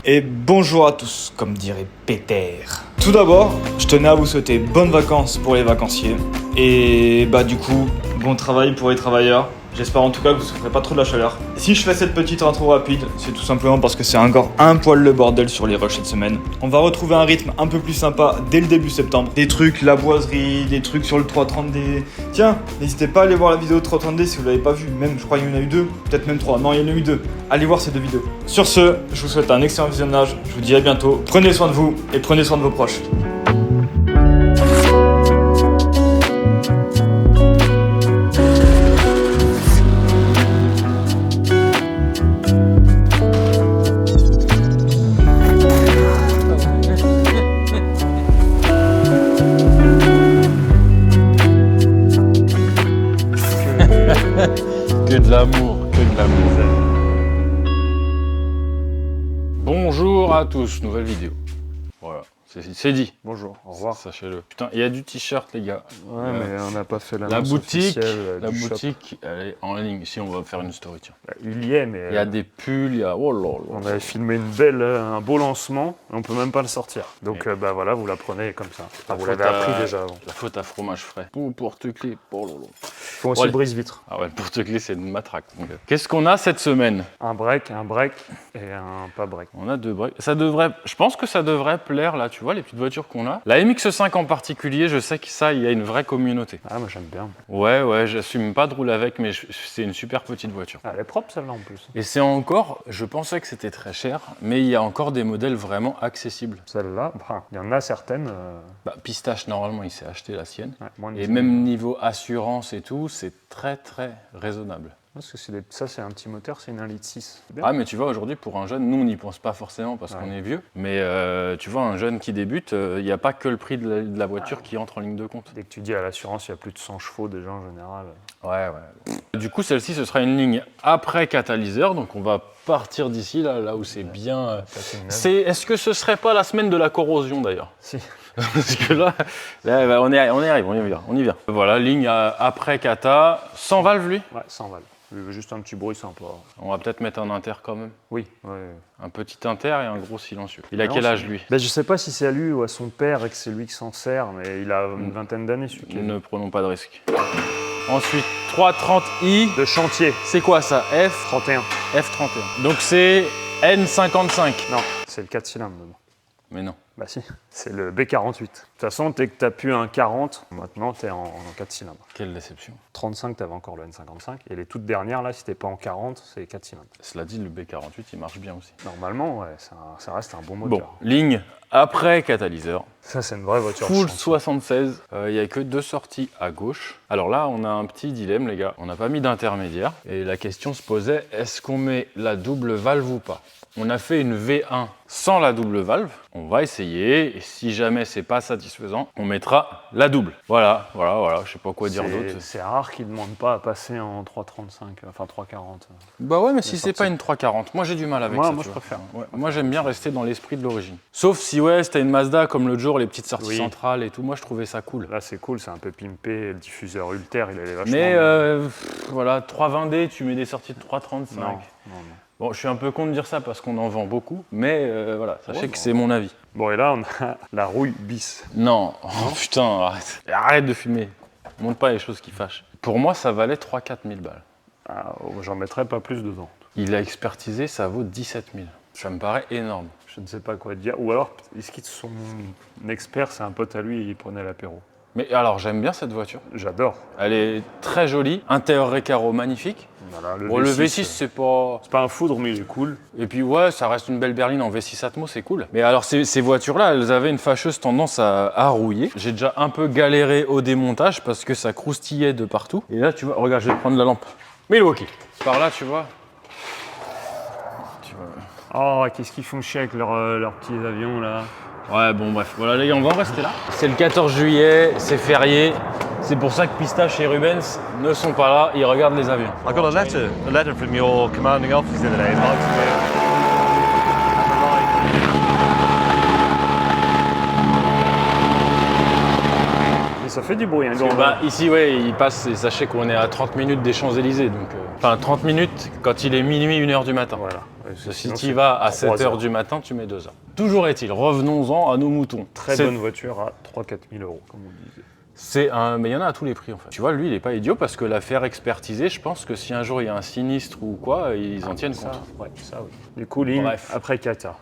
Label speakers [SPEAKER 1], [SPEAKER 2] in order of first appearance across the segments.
[SPEAKER 1] Et bonjour à tous, comme dirait Peter. Tout d'abord, je tenais à vous souhaiter bonnes vacances pour les vacanciers. Et du coup, bon travail pour les travailleurs. J'espère en tout cas que vous ne souffrez pas trop de la chaleur. Si je fais cette petite intro rapide, c'est tout simplement parce que c'est encore un poil le bordel sur les rushs cette semaine. On va retrouver un rythme un peu plus sympa dès le début septembre. Des trucs, la boiserie, des trucs sur le 330D. Tiens, n'hésitez pas à aller voir la vidéo de 330D si vous ne l'avez pas vue. Même, je crois qu'il y en a eu 2, peut-être même 3. Non, il y en a eu 2. Allez voir ces 2 vidéos. Sur ce, je vous souhaite un excellent visionnage. Je vous dis à bientôt. Prenez soin de vous et prenez soin de vos proches.
[SPEAKER 2] Que de l'amour, que de l'amour. Bonjour à tous, nouvelle vidéo. Voilà, c'est dit.
[SPEAKER 3] Bonjour, au revoir.
[SPEAKER 2] Sachez-le. Putain, il y a du t-shirt, les gars.
[SPEAKER 3] Ouais, mais on n'a pas fait
[SPEAKER 2] la
[SPEAKER 3] l'annonce
[SPEAKER 2] boutique.
[SPEAKER 3] officielle
[SPEAKER 2] La
[SPEAKER 3] du shop.
[SPEAKER 2] boutique, elle est en ligne. Ici, on va faire une story, tiens.
[SPEAKER 3] Il y est, mais
[SPEAKER 2] Il y a des pulls, il y a. Oh là là.
[SPEAKER 3] on avait filmé un beau lancement, et on peut même pas le sortir. Donc voilà, vous la prenez comme ça. Enfin, vous l'avez appris déjà avant.
[SPEAKER 2] La faute à fromage frais. Pour porte-clés. Oh là là.
[SPEAKER 3] Faut aussi le brise-vitre.
[SPEAKER 2] Ah ouais, le porte-clés, c'est une matraque. Qu'est-ce qu'on a cette semaine?
[SPEAKER 3] Un break et un pas break.
[SPEAKER 2] On a 2 breaks. Ça devrait, je pense que ça devrait plaire là, tu vois, les petites voitures qu'on a. La MX-5 en particulier, je sais que ça, il y a une vraie communauté.
[SPEAKER 3] Ah, moi j'aime bien.
[SPEAKER 2] Ouais, j'assume pas de rouler avec, mais c'est une super petite voiture.
[SPEAKER 3] Ah, elle est propre celle-là en plus.
[SPEAKER 2] Et c'est encore, je pensais que c'était très cher, mais il y a encore des modèles vraiment accessibles.
[SPEAKER 3] Celle-là, il y en a certaines.
[SPEAKER 2] Pistache, normalement, il s'est acheté la sienne.
[SPEAKER 3] Ouais, moins de
[SPEAKER 2] Et
[SPEAKER 3] 10 000.
[SPEAKER 2] même niveau assurance et tout, c'est très raisonnable.
[SPEAKER 3] Parce que ça, c'est un petit moteur, c'est une 1,6 litre. C'est bien.
[SPEAKER 2] Ah, mais tu vois, aujourd'hui, pour un jeune, nous, on n'y pense pas forcément parce qu'on est vieux. Mais tu vois, un jeune qui débute, il n'y a pas que le prix de la voiture qui entre en ligne de compte.
[SPEAKER 3] Dès que tu dis à l'assurance, il y a plus de 100 chevaux déjà en général.
[SPEAKER 2] Ouais. Du coup, celle-ci, ce sera une ligne après catalyseur. Donc, on va partir d'ici, là où c'est bien. Est-ce que ce serait pas la semaine de la corrosion d'ailleurs?
[SPEAKER 3] Si.
[SPEAKER 2] Parce que là on y arrive, on y vient. Voilà, ligne après cata, sans valve lui.
[SPEAKER 3] Ouais, 100 valves. Juste un petit bruit sympa.
[SPEAKER 2] On va peut-être mettre un inter quand même.
[SPEAKER 3] Oui, ouais.
[SPEAKER 2] Un petit inter et un gros silencieux. Il a quel âge lui?
[SPEAKER 3] Je sais pas si c'est à lui ou à son père et que c'est lui qui s'en sert, mais il a une vingtaine d'années celui-ci.
[SPEAKER 2] Ne prenons pas de risque. Ensuite, 330i.
[SPEAKER 3] De chantier.
[SPEAKER 2] C'est quoi ça?
[SPEAKER 3] F31.
[SPEAKER 2] F31. Donc c'est N55.
[SPEAKER 3] Non, c'est le 4 cylindres dedans.
[SPEAKER 2] Mais non.
[SPEAKER 3] Bah si, c'est le B48. De toute façon, dès que t'as pu un 40, maintenant t'es en 4 cylindres.
[SPEAKER 2] Quelle déception.
[SPEAKER 3] 35, t'avais encore le N55. Et les toutes dernières, là, si t'es pas en 40, c'est 4 cylindres.
[SPEAKER 2] Cela dit, le B48, il marche bien aussi.
[SPEAKER 3] Normalement, ouais, ça reste un bon moteur.
[SPEAKER 2] Bon, ligne après catalyseur.
[SPEAKER 3] Ça, c'est une vraie voiture.
[SPEAKER 2] Full 76, il n'y a que 2 sorties à gauche. Alors là, on a un petit dilemme, les gars. On n'a pas mis d'intermédiaire. Et la question se posait, est-ce qu'on met la double valve ou pas? On a fait une V1 sans la double valve. On va essayer. Et si jamais c'est pas satisfaisant, on mettra la double. Voilà. Je sais pas quoi dire d'autre.
[SPEAKER 3] C'est rare qu'ils ne demandent pas à passer en 335, enfin 340.
[SPEAKER 2] Bah ouais, mais si c'est pas une 340, moi j'ai du mal avec ça.
[SPEAKER 3] Moi,
[SPEAKER 2] tu
[SPEAKER 3] je
[SPEAKER 2] vois.
[SPEAKER 3] préfère.
[SPEAKER 2] Ouais, moi j'aime bien rester dans l'esprit de l'origine. Sauf si c'était une Mazda comme l'autre jour, les petites sorties centrales et tout. Moi je trouvais ça cool.
[SPEAKER 3] Là c'est cool, c'est un peu pimpé. Le diffuseur Ulter, il est vachement.
[SPEAKER 2] Mais voilà, 320D, tu mets des sorties de 335.
[SPEAKER 3] Non.
[SPEAKER 2] Bon, je suis un peu con de dire ça parce qu'on en vend beaucoup, mais voilà, sachez que c'est mon avis.
[SPEAKER 3] Bon, et là, on a la rouille bis.
[SPEAKER 2] Non, oh putain, arrête de fumer. Montre pas les choses qui fâchent. Pour moi, ça valait 3-4 000 balles.
[SPEAKER 3] Ah, j'en mettrais pas plus dedans.
[SPEAKER 2] Il a expertisé, ça vaut 17 000. Ça me paraît énorme.
[SPEAKER 3] Je ne sais pas quoi dire. Ou alors, est-ce qu'il son expert, c'est un pote à lui et il prenait l'apéro?
[SPEAKER 2] Mais alors, j'aime bien cette voiture.
[SPEAKER 3] J'adore.
[SPEAKER 2] Elle est très jolie, intérieur Recaro magnifique.
[SPEAKER 3] Voilà,
[SPEAKER 2] le V6, c'est pas...
[SPEAKER 3] C'est pas un foudre, mais il est cool.
[SPEAKER 2] Et puis ouais, ça reste une belle berline en V6 Atmo, c'est cool. Mais alors, ces voitures-là, elles avaient une fâcheuse tendance à rouiller. J'ai déjà un peu galéré au démontage parce que ça croustillait de partout. Et là, tu vois, regarde, je vais prendre la lampe. Milwaukee. Par là, tu vois.
[SPEAKER 3] Oh, qu'est-ce qu'ils font chier avec leurs petits avions, là.
[SPEAKER 2] Ouais, bon, bref. Voilà, les gars, on va en rester là. C'est le 14 juillet, c'est férié. C'est pour ça que Pistache et Rubens ne sont pas là, ils regardent les avions.
[SPEAKER 4] I got a letter from your commanding officer today.
[SPEAKER 3] Mais ça fait du bruit, hein,
[SPEAKER 2] ici, ouais, il passe, et sachez qu'on est à 30 minutes des Champs-Élysées, donc... Enfin, 30 minutes quand il est minuit, 1h du matin.
[SPEAKER 3] Voilà.
[SPEAKER 2] Si tu y vas à 7h du matin, tu mets 2 heures. Toujours est-il, revenons-en à nos moutons.
[SPEAKER 3] Très bonne voiture à 3-4 000 euros, comme on disait.
[SPEAKER 2] Mais il y en a à tous les prix en fait. Tu vois, lui, il est pas idiot parce que l'affaire expertisée, je pense que si un jour il y a un sinistre ou quoi, ils en tiennent compte.
[SPEAKER 3] Ouais, ça oui. Du coup, ligne après kata.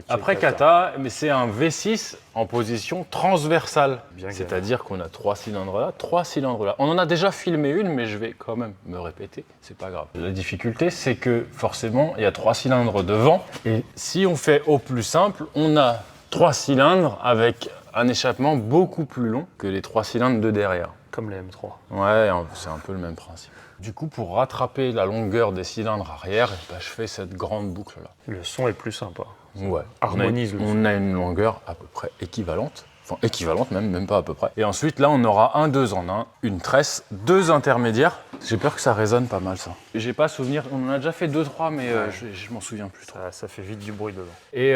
[SPEAKER 2] Après kata, mais c'est un V6 en position transversale.
[SPEAKER 3] Bien
[SPEAKER 2] C'est-à-dire qu'on a 3 cylindres là, 3 cylindres là. On en a déjà filmé une, mais je vais quand même me répéter, c'est pas grave. La difficulté, c'est que forcément, il y a 3 cylindres devant. Et si on fait au plus simple, on a 3 cylindres avec un échappement beaucoup plus long que les 3 cylindres de derrière.
[SPEAKER 3] Comme les M3.
[SPEAKER 2] Ouais, c'est un peu le même principe. Du coup, pour rattraper la longueur des cylindres arrière, je fais cette grande boucle là.
[SPEAKER 3] Le son est plus sympa.
[SPEAKER 2] Ouais,
[SPEAKER 3] Harmonise le son.
[SPEAKER 2] on a une longueur à peu près équivalente. Enfin, équivalente même pas à peu près. Et ensuite, là, on aura un 2 en 1, une tresse, 2 intermédiaires. J'ai peur que ça résonne pas mal, ça. J'ai pas souvenir, on en a déjà fait 2-3, mais je m'en souviens plus trop.
[SPEAKER 3] Ça fait vite du bruit dedans.
[SPEAKER 2] Et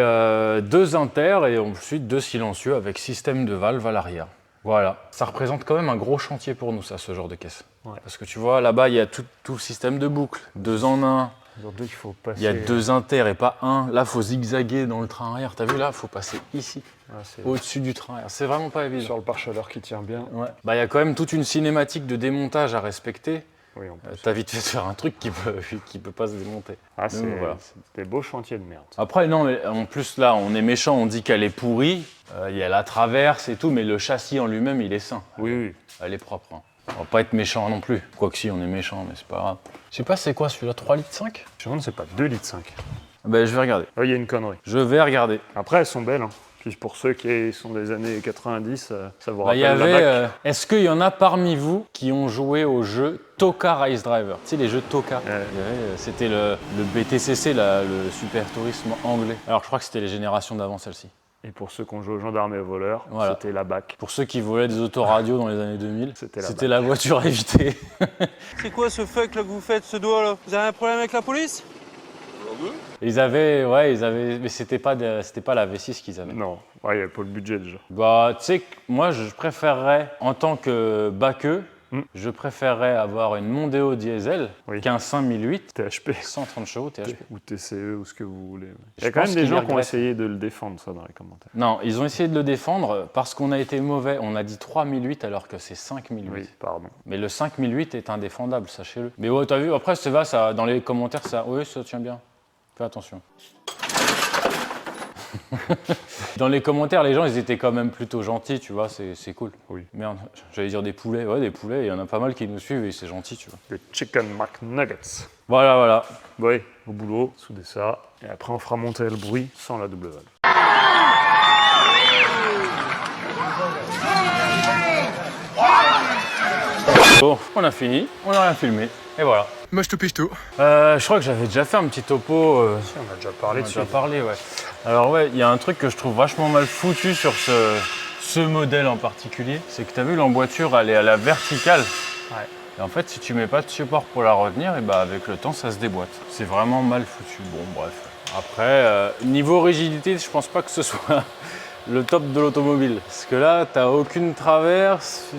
[SPEAKER 2] 2 inter et ensuite 2 silencieux avec système de valve à l'arrière. Voilà, ça représente quand même un gros chantier pour nous, ça, ce genre de caisse.
[SPEAKER 3] Ouais.
[SPEAKER 2] Parce que tu vois, là-bas, il y a tout le système de boucle, 2 en 1.
[SPEAKER 3] Aujourd'hui, il faut passer.
[SPEAKER 2] Il y a 2 inter et pas 1. Là, il faut zigzaguer dans le train arrière. T'as vu, là, il faut passer ici, au-dessus du train arrière. C'est vraiment pas évident.
[SPEAKER 3] Sur le pare-chaleur qui tient bien.
[SPEAKER 2] Ouais. Bah, il y a quand même toute une cinématique de démontage à respecter.
[SPEAKER 3] Oui, on peut.
[SPEAKER 2] T'as vite fait de faire un truc qui peut pas se démonter.
[SPEAKER 3] Ah, c'est
[SPEAKER 2] voilà.
[SPEAKER 3] des beaux chantiers de merde.
[SPEAKER 2] Après, non, mais en plus, là, on est méchant, on dit qu'elle est pourrie. Il y a la traverse et tout, mais le châssis en lui-même, il est sain.
[SPEAKER 3] Oui.
[SPEAKER 2] Elle est propre. Hein. On va pas être méchant non plus. Quoique si, on est méchant, mais c'est pas grave. Je sais pas, c'est quoi celui-là, 3,5 litres ?
[SPEAKER 3] Je me demande, c'est pas 2,5 litres.
[SPEAKER 2] Ben, je vais regarder.
[SPEAKER 3] Il y a une connerie.
[SPEAKER 2] Je vais regarder.
[SPEAKER 3] Après, elles sont belles. Hein. Puis pour ceux qui sont des années 90, ça vous
[SPEAKER 2] Il
[SPEAKER 3] rappelle
[SPEAKER 2] y avait.
[SPEAKER 3] la BAC.
[SPEAKER 2] Est-ce qu'il y en a parmi vous qui ont joué au jeu Toka Race Driver ? Tu sais, les jeux de Toka. C'était le BTCC, là, le super tourisme anglais. Alors, je crois que c'était les générations d'avant, celle-ci.
[SPEAKER 3] Et pour ceux qui ont joué aux gendarmes et aux voleurs,
[SPEAKER 2] Voilà.
[SPEAKER 3] c'était la BAC.
[SPEAKER 2] Pour ceux qui volaient des autoradios dans les années 2000,
[SPEAKER 3] C'était
[SPEAKER 2] la voiture à éviter.
[SPEAKER 5] C'est quoi ce fuck là que vous faites, ce doigt là ? Vous avez un problème avec la police ?
[SPEAKER 2] Ils avaient, mais c'était pas la V6 qu'ils avaient.
[SPEAKER 3] Non, il n'y avait pas le budget déjà.
[SPEAKER 2] Bah, tu sais, moi, je préférerais, en tant que baqueux, je préférerais avoir une Mondeo diesel qu'un 5008
[SPEAKER 3] THP.
[SPEAKER 2] 130 chevaux THP.
[SPEAKER 3] Ou TCE ou ce que vous voulez. Il y
[SPEAKER 2] Je
[SPEAKER 3] a quand même
[SPEAKER 2] pense
[SPEAKER 3] des
[SPEAKER 2] qu'ils
[SPEAKER 3] gens qui ont
[SPEAKER 2] regrettent.
[SPEAKER 3] essayé de le défendre, ça, dans les commentaires.
[SPEAKER 2] Non, ils ont essayé de le défendre parce qu'on a été mauvais. On a dit 3008 alors que c'est 5008.
[SPEAKER 3] Oui, pardon.
[SPEAKER 2] Mais le 5008 est indéfendable, sachez-le. Mais ouais, t'as vu, après, c'est va, ça, dans les commentaires, ça tient bien. Fais attention. Dans les commentaires, les gens, ils étaient quand même plutôt gentils, tu vois, c'est cool.
[SPEAKER 3] Oui.
[SPEAKER 2] Merde, j'allais dire des poulets. Ouais, des poulets, il y en a pas mal qui nous suivent et c'est gentil, tu vois.
[SPEAKER 3] Le Chicken McNuggets.
[SPEAKER 2] Voilà.
[SPEAKER 3] Oui, au boulot, souder ça. Et après, on fera monter le bruit sans la double valve.
[SPEAKER 2] Bon, on a fini, on a rien filmé, et voilà.
[SPEAKER 1] Moi, je te piche tout.
[SPEAKER 2] Je crois que j'avais déjà fait un petit topo.
[SPEAKER 3] Si, on a déjà parlé
[SPEAKER 2] On a
[SPEAKER 3] dessus.
[SPEAKER 2] déjà parlé, ouais. Alors ouais, il y a un truc que je trouve vachement mal foutu sur ce modèle en particulier, c'est que tu as vu, l'emboîture, elle est à la verticale.
[SPEAKER 3] Ouais.
[SPEAKER 2] Et en fait, si tu mets pas de support pour la retenir, et bah avec le temps, ça se déboîte. C'est vraiment mal foutu. Bon, bref. Après, niveau rigidité, je pense pas que ce soit le top de l'automobile. Parce que là, t'as aucune traverse.